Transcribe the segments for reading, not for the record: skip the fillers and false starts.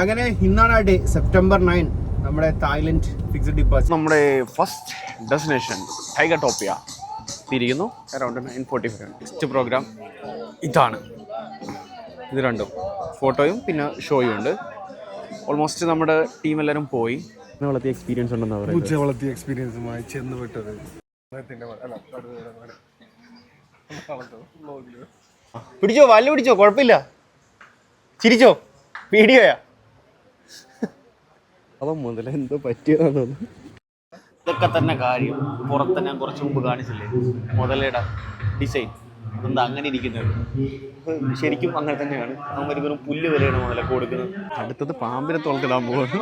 അങ്ങനെ ഇന്നാണ് ആ ഡേ, സെപ്റ്റംബർ 9, നമ്മുടെ തായ്ലൻഡ് ഫിക്സഡ് ഡിപ്പാർച്ചർ. നമ്മുടെ ഫസ്റ്റ് ഡെസ്റ്റിനേഷൻ ടൈഗർടോപ്പിയ തിരിക്കുന്നു. അറൗണ്ട് 9:45. നെക്സ്റ്റ് പ്രോഗ്രാം ഇതാണ്. ഇത് രണ്ടും ഫോട്ടോയും പിന്നെ ഷോയും ഉണ്ട്. ഓൾമോസ്റ്റ് നമ്മുടെ ടീം എല്ലാവരും പോയി. വളർത്തിയ എക്സ്പീരിയൻസ് ഉണ്ടെന്ന് പറയുന്നത്. വളർത്തിയ എക്സ്പീരിയൻസുമായി ചെന്ന് വിട്ടത് പിടിച്ചോ, വല്ല പിടിച്ചോ, കുഴപ്പമില്ല. ചിരിച്ചോ, വീഡിയോയാ. അപ്പം മുതൽ എന്തോ പറ്റിയതാണോ? ഇതൊക്കെ തന്നെ കാര്യം. പുറത്ത് ഞാൻ കുറച്ച് മുമ്പ് കാണിച്ചില്ലേ മുതലയുടെ ഡിസൈൻ, അതെന്താ അങ്ങനെ ഇരിക്കുന്നത്? ശരിക്കും അങ്ങനെ തന്നെയാണ്. നമ്മൾ വെറും പുല്ല് വിലയാണ് മുതലൊക്കെ കൊടുക്കുന്നത്. അടുത്തത് പാമ്പിനെ തുളത്തിടാൻ പോകുന്നു.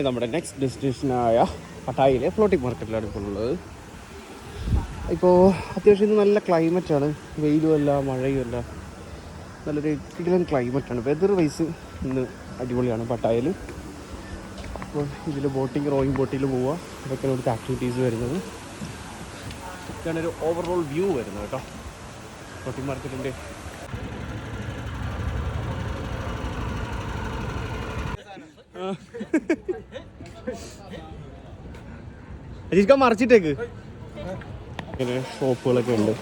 നമ്മുടെ നെക്സ്റ്റ് ഡെസ്റ്റിനേഷനായ പട്ടായയിലെ ഫ്ലോട്ടിംഗ് മാർക്കറ്റിലാണ് ഇപ്പോൾ ഉള്ളത്. ഇപ്പോൾ അത്യാവശ്യം ഇന്ന് നല്ല ക്ലൈമറ്റാണ്. വെയിലും അല്ല മഴയും അല്ല, നല്ലൊരു കിടിലൻ ക്ലൈമറ്റാണ്. വെതർ വൈസ് ഇന്ന് അടിപൊളിയാണ് പട്ടായയിൽ. അപ്പോൾ ഇതിൽ ബോട്ടിങ്, റോയിങ് ബോട്ടിൽ പോവുക, ഇതൊക്കെയാണ് ഇവിടുത്തെ ആക്ടിവിറ്റീസ് വരുന്നത്. ഇതാണ് ഒരു ഓവറോൾ വ്യൂ വരുന്നത് കേട്ടോ ഫ്ലോട്ടിംഗ് മാർക്കറ്റിൻ്റെ. അജിഷ്ക മറിച്ചിട്ടേക്ക്. ഇങ്ങനെ ഷോപ്പുകളൊക്കെ ഉണ്ട്,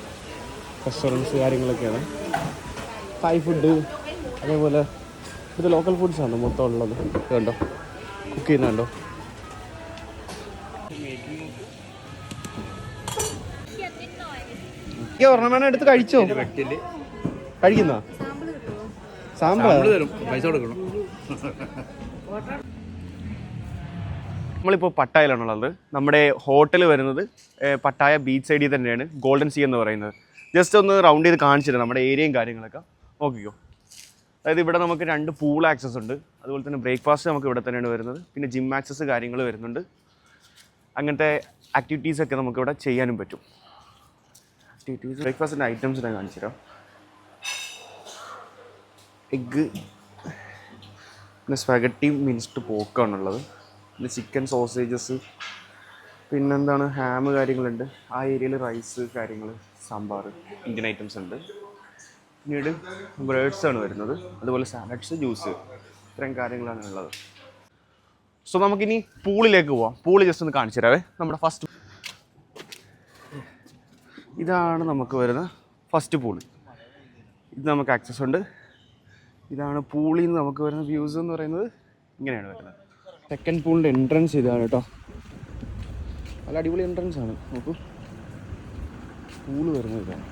റെസ്റ്റോറൻറ്റ്സ് കാര്യങ്ങളൊക്കെയാണ്. തായ് ഫുഡ്, അതേപോലെ ഇത് ലോക്കൽ ഫുഡ്സാണ് മൊത്തം ഉള്ളത്. കണ്ടോ, കുക്ക് ചെയ്യുന്നുണ്ടോ? ഒരെണ്ണം എടുത്ത് കഴിച്ചോ? കഴിക്കുന്ന സാമ്പിൾ പൈസ കൊടുക്കണം. നമ്മളിപ്പോൾ പട്ടായയിലാണുള്ളത്. നമ്മുടെ ഹോട്ടൽ വരുന്നത് പട്ടായ ബീച്ച് സൈഡിൽ തന്നെയാണ്, ഗോൾഡൻ സീ എന്ന് പറയുന്നത്. ജസ്റ്റ് ഒന്ന് റൗണ്ട് ചെയ്ത് കാണിച്ചിട്ട് നമ്മുടെ ഏരിയയും കാര്യങ്ങളൊക്കെ നോക്കിക്കോ. അതായത് ഇവിടെ നമുക്ക് 2 പൂൾ ആക്സസ് ഉണ്ട്. അതുപോലെ തന്നെ ബ്രേക്ക്ഫാസ്റ്റ് നമുക്ക് ഇവിടെ തന്നെയാണ് വരുന്നത്. പിന്നെ ജിം ആക്സസ് കാര്യങ്ങൾ വരുന്നുണ്ട്. അങ്ങനത്തെ ആക്ടിവിറ്റീസൊക്കെ നമുക്കിവിടെ ചെയ്യാനും പറ്റും. ആക്ടിവിറ്റീസ് ബ്രേക്ക്ഫാസ്റ്റിൻ്റെ ഐറ്റംസ് ഞാൻ കാണിച്ചു തരാം. എഗ്ഗ്, പിന്നെ സ്പഗട്ടി മിൻസ്ഡ് പോക്കാണുള്ളത്. പിന്നെ ചിക്കൻ സോസേജസ്, പിന്നെന്താണ് ഹാം കാര്യങ്ങളുണ്ട്. ആ ഏരിയയിൽ റൈസ് കാര്യങ്ങൾ, സാമ്പാർ, ഇന്ത്യൻ ഐറ്റംസ് ഉണ്ട്. പിന്നീട് ബ്രെഡ്സാണ് വരുന്നത്, അതുപോലെ സാലഡ്സ്, ജ്യൂസ്, ഇത്രയും കാര്യങ്ങളാണ് ഉള്ളത്. സോ നമുക്കിനി പൂളിലേക്ക് പോവാം. പൂള് ജസ്റ്റ് ഒന്ന് കാണിച്ചു തരാവേ. നമ്മുടെ ഫസ്റ്റ് ഇതാണ് നമുക്ക് വരുന്ന ഫസ്റ്റ് പൂള്. ഇത് നമുക്ക് ആക്സസ് ഉണ്ട്. ഇതാണ് പൂളിൽ നിന്ന് നമുക്ക് വരുന്ന വ്യൂസ് എന്ന് പറയുന്നത്. ഇങ്ങനെയാണ് വരുന്നത്. സെക്കൻഡ് പൂളിൻ്റെ എൻട്രൻസ് ഇതാണ് കേട്ടോ. നല്ല അടിപൊളി എൻട്രൻസ് ആണ്. നോക്കൂ, പൂള് വരുന്നത് ഇതാണ്.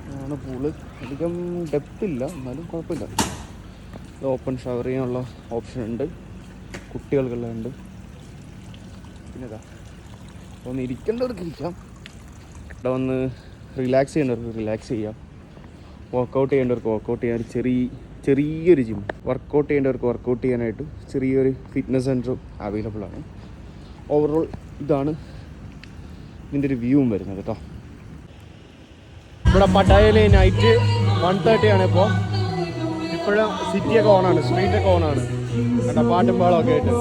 ഇതാണ് പൂള്. അധികം ഡെപ്ത് ഇല്ല, എന്നാലും കുഴപ്പമില്ല. ഇത് ഓപ്പൺ ഷവർ ചെയ്യാനുള്ള ഓപ്ഷൻ ഉണ്ട്, കുട്ടികൾക്കെല്ലാം ഉണ്ട്. പിന്നെ ഇതാ ഒന്ന് ഇരിക്കേണ്ടവർക്ക് ഇരിക്കാം, ഇവിടെ വന്ന് റിലാക്സ് ചെയ്യേണ്ടവർക്ക് റിലാക്സ് ചെയ്യാം, വർക്കൗട്ട് ചെയ്യേണ്ടവർക്ക് വർക്കൗട്ട് ചെയ്യാൻ ചെറിയൊരു ജിം, വർക്കൗട്ട് ചെയ്യേണ്ടവർക്ക് വർക്കൗട്ട് ചെയ്യാനായിട്ട് ചെറിയൊരു ഫിറ്റ്നസ് സെൻറ്ററും അവൈലബിൾ ആണ്. ഓവറോൾ ഇതാണ് ഇതിൻ്റെ ഒരു വ്യൂവും വരുന്നത് കേട്ടോ. ഇവിടെ പട്ടായയിൽ നൈറ്റ് 1:30 ആണ് ഇപ്പോൾ. ഇപ്പോഴും സിറ്റിയൊക്കെ ഓണാണ്, സ്ട്രീറ്റൊക്കെ ഓണാണ് കേട്ടോ, പാട്ടും പാളമൊക്കെ ആയിട്ട്.